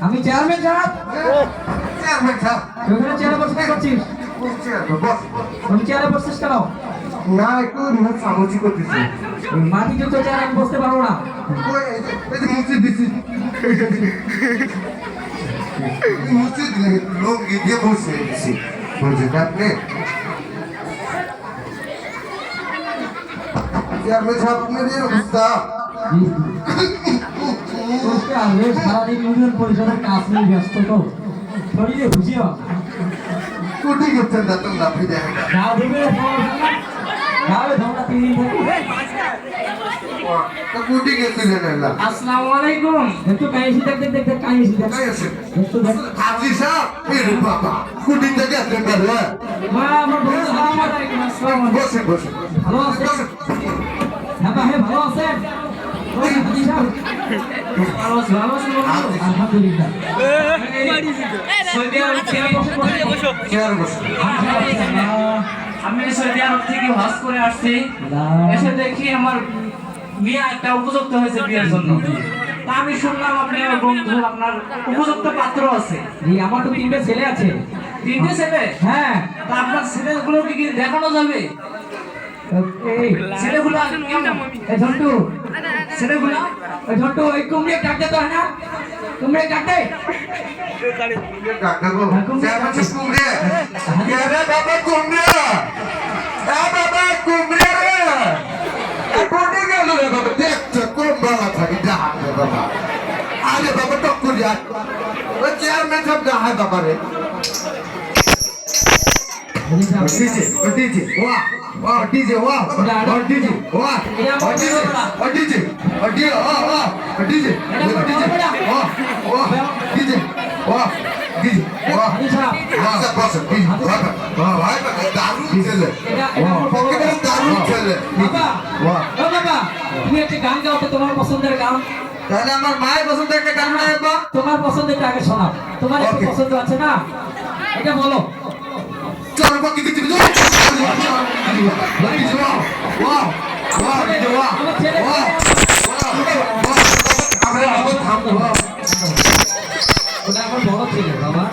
আমি চেয়ারম্যান সাহেব চেয়ারে বসে কি করছিস? তুমি চেয়ারে বসছিস কেন? না একটু সামুচি করতেছি। মাটি যুক্ত চেয়ারে আমি বসতে পারবো না। মুছে দিছি মুছে দিলে লোক গিয়ে বসে দিছি বুঝছেন আপনি? চেয়ারম্যান সাহেব আপনাদের অবস্থা সারাদিন ইউনিয়ন পরিষদের কাজ নিয়ে ব্যস্ত তো শরীরে বুঝিও কোটি গেছেন দাঁত না ফিরে কোটি গেছিলেন আসসালামু আলাইকুম। একটু কাইছি দেখতে দেখতে কাইছি হাজি সাহেব এর বাবা কোটি থেকে আসলেন তাহলে মা আমার বন্ধু আসসালামু আলাইকুম। আসসালামু আলাইকুম। বসে বসে ভালো আছেন? হ্যাঁ ভাই ভালো আছেন? ওই হাজি সাহেব ভালো আছেন? ভালো আছেন? আলহামদুলিল্লাহ। সৌদি আরব থেকে বসো চেয়ার বসে আমি সৌদি আরব থেকে হজ করে আসছি। এসে দেখি আমার মেয়ে একটা উপযুক্ত হয়েছে বিয়ের জন্য। তা আমি শুনলাম আপনি আমার বন্ধু, আপনার উপযুক্ত পাত্র আছে। আমার তো 3টে ছেলে আছে। 3টে ছেলে? হ্যাঁ। তা আপনার ছেলেগুলো কি দেখানো যাবে? এই ছেলেগুলো এই ঝন্টু ছেলেগুলো ওই ঝন্টু ওই কুমড়ে ডাকতে তো না কুমড়ে ডাকতে ডাক্তার চেয়ারম্যান কুমড়ে রে বাবা কুমড়ে বাবা কুমড়ে রে কোটি গেল রে বাবা দেখতে কুমড়া থাকে ডাক বাবা আরে বাবা টক্কর যা ওই চেয়ারম্যান সব ডাহায় বাবা রে ডিজে ওয়া ওয়া ডিজে ওয়া ডিজে ওয়া ডিজে ডিজে ওয়া ডিজে ওয়া ওয়া ডিজে ওয়া ডিজে ওয়া আচ্ছা বস ওয়া ভাই দারুণ ছেলে একেবারে দারুণ ছেলে বাবা ওয়া ও বাবা তুমি একটা গান গাও তো, তোমার পছন্দের গান। তাহলে আমার মায়ের পছন্দের একটা গান গাইবো। তোমার পছন্দের আগে শোনাও। তোমার একটা পছন্দ আছে না, এটা বলো। চলো বাকি দিতে দিও ডিজে ওয়া ওয়া ওয়া ডিজে ওয়া ওয়া আমরা আবার থামবো। ওটা আমার বড় ছেলে বাবা,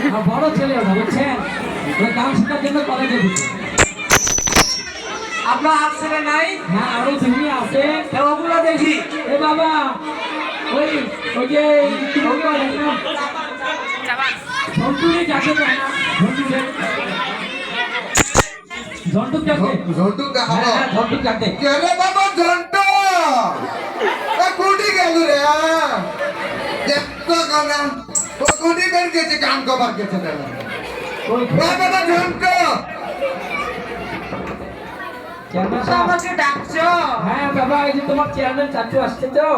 আমার বড় ছেলে ওটা, বুঝছেন? ওই গান শেখার জন্য কলেজে দিচ্ছে। আপনার আর ছেলে নাই? হ্যাঁ আরো ছেলে আছে, ওগুলো দেখি। এ বাবা ওই ওই যে ঝন্টুরে যাকে না ঝন্টু যাকে ঝন্টু গাবো ঝন্টু যাকে কেরে বাবা ঝন্টু এ কোটি গেল রে দেখতো গানা ও কোটি বের গেছে গান কবার গেছে না ওই বাবা ঝন্টু আমাকে ডাকছো? হ্যাঁ বাবা, এই যে তোমার চেয়ারম্যান চাচু আসছে তো,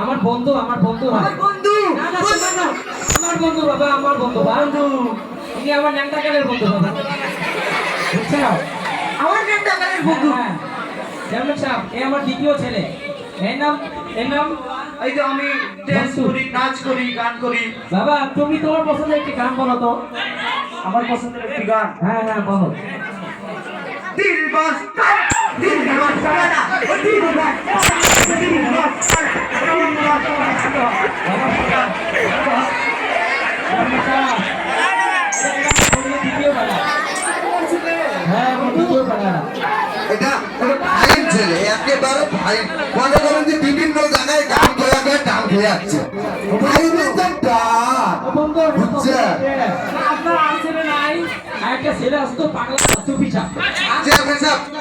আমার বন্ধু আমার বন্ধু আমার বন্ধু আমার বন্ধু বাবা, আমার বন্ধু বন্ধু ইনি আমার ন্যাংটাকালের বন্ধু বাবা, বুঝছো? আমার ন্যাংটাকালের বন্ধু। চেয়ারম্যান সাহেব এই আমার দ্বিতীয় ছেলে, এর নাম এই যে আমি ডান্স করি, নাচ করি, গান করি। বাবা তুমি তোমার পছন্দের একটি গান বলো তো। আমার পছন্দের একটি গান? হ্যাঁ হ্যাঁ বলো। দিল বস্তা দিল বস্তা দিল বস্তা দিল বস্তা এটা ভাই ছেলে একেবারে ভাই মনে করেন যে বিভিন্ন জায়গায় গান গয়া গয়া ডান হয়ে যাচ্ছে ভাই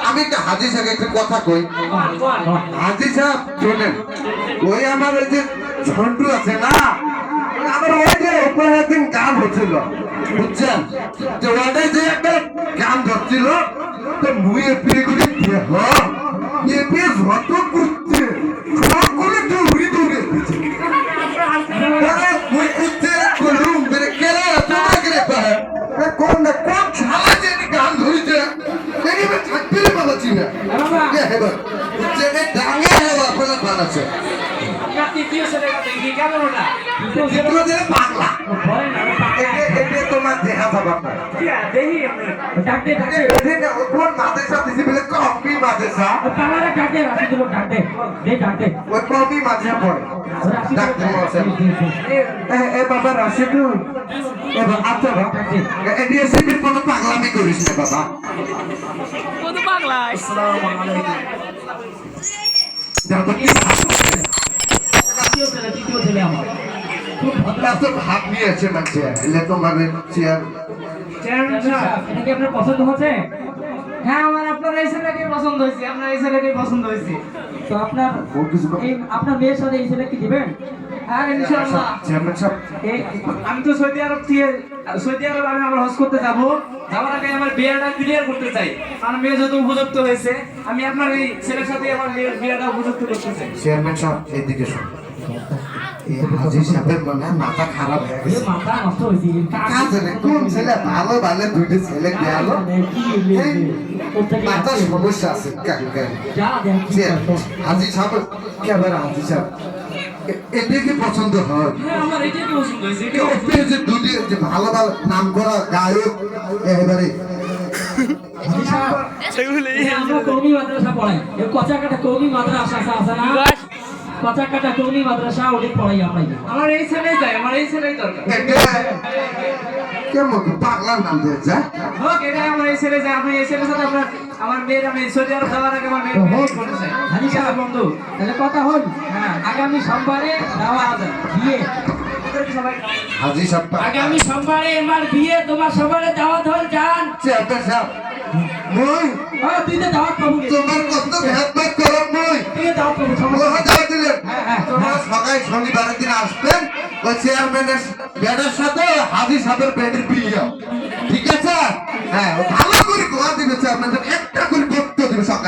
আমি একটা হাজি সাহেব একটা কথা কই। হাজি সাহেব শোনেন, ওই আমার ওই যে ঝন্টু আছে না, আমার ওই যে উপরে একদিন গান হচ্ছিল, বুঝছেন যে ওটাই যে একটা গান ধরছিল তো মুই এপিএ করে দিয়ে এপিএ যত করছে সব করে দৌড়ি দৌড়ে দিচ্ছে মুই উঠতে করলুম বেরে কেরা তোমার করে পায় কোন না কোন ছালা যে গান ধরিছে এনিবে থাকতে পারছি না এবার যে ডাঙে হওয়া আপনার বানাচ্ছে আপনার তৃতীয় ছেলেটা দেখি কেমন ওটা দ্বিতীয় দিনে পাগলা বলেন না এটা তোমার দেখা যাবে আপনার দেখি ডাকতে ডাকতে এটা কোন মাদ্রাসা দিছে বলে কপি মাদ্রাসা পালারে ডাকতে রাখি দিল ডাকতে দে ডাকতে ওই কপি মাদ্রাসা পড়ে ডাক্তার মশাই এ বাবা রাশিদুল এবার আচ্ছা বাবা এডিএসির কোনো পাগলামি করিস না বাবা কত পাগলা আসসালামু আলাইকুম দেখো কি তৃতীয় ছেলে আমার খুব ভদ্র এত ভাব নিয়েছে মানে এলে তোমার চেয়ার চেয়ারম্যান সাহেব এটা কি আপনার পছন্দ হচ্ছে হ্যাঁ আমার আপনার এই ছেলেকে পছন্দ হয়েছে আপনার এই ছেলেকে পছন্দ হয়েছে তো আপনার এই আপনার মেয়ের সাথে এই ছেলে কি দিবেন হ্যাঁ ইনশাআল্লাহ চেয়ারম্যান সাহেব আমি তো সৌদি আরব আমি আমার হজ করতে যাব যাওয়ার আগে আমার বিয়েটা ক্লিয়ার করতে চাই আমার মেয়ে যত উপযুক্ত হয়েছে আমি আপনার এই ছেলের সাথে আমার মেয়ের বিয়েটা উপযুক্ত করতে চাই চেয়ারম্যান সাহেব এদিকে শুনুন এই হাজি সাহেবের মনে হয় মাথা খারাপ হয়ে গেছে মাথা নষ্ট হয়েছে কাজে নেই, কোন ছেলে ভালো ভালো দুইটা ছেলে গেল মাথা সমস্যা আছে হাজি সাহেব কেমন হাজি সাহেব এটা কি পছন্দ হয় হ্যাঁ আমার এটা কি পছন্দ হয়েছে কেউ যে দুটি যে ভালো ভালো নাম করা গায়ক এবারে আমরা কৌমি মাদ্রাসা পড়াই এই কচাকাটা কৌমি মাদ্রাসা আছে না কচাকাটা কৌমি মাদ্রাসা ওটা পড়াই আমরা আমার এই ছেলেই চাই আমার এই ছেলেই দরকার কেমন পাগলার নাম দিয়ে যায় হোক এটাই আমার এই ছেলে চাই আমি এই ছেলের সাথে আপনার আমার মেয়ের আমি সৌদি আরব যাওয়ার আগে আমার মেয়ের বিয়ে করতে চাই হাজি সাহেব বন্ধু তাহলে কথা হল হ্যাঁ আগামী সোমবারে দাওয়াত বিয়ে হাজি সাহেব আগামী সোমবারে আমার বিয়ে তোমার সবারে দাওয়াত হল জান চেয়ারম্যান সাহেব মই তুই তো দাওয়াত পাবো তোমার কত ভেদভাব করো মই তুই দাওয়াত পাবো ওরা দাওয়াত দিলেন হ্যাঁ তোমরা সকাল শনিবারের দিন আসবেন ওই চেয়ারম্যানের বেডের সাথে হাজি সাহেবের বেডের বিয়ে ঠিক আছে হ্যাঁ ভালো করে গোয়া দিবে চেয়ারম্যান একটা করে করতে দিবে সকাল